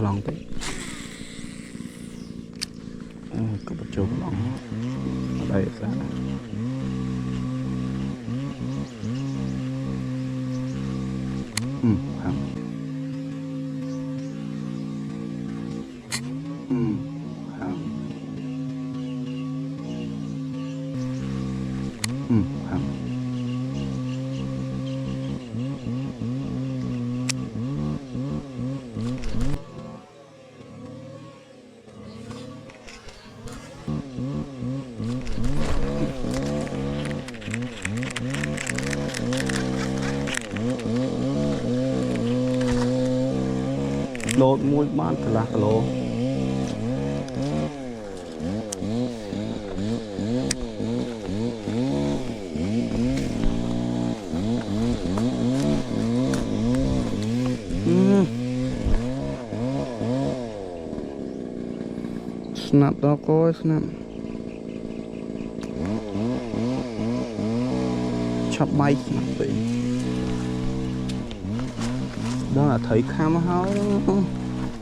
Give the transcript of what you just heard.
lòng tí có một chỗ lòng ở đây sẽ hả hả hả lột mũi bán cả là lô snap đó coi snap chắp bay snap vậy đó là thấy khám háo đó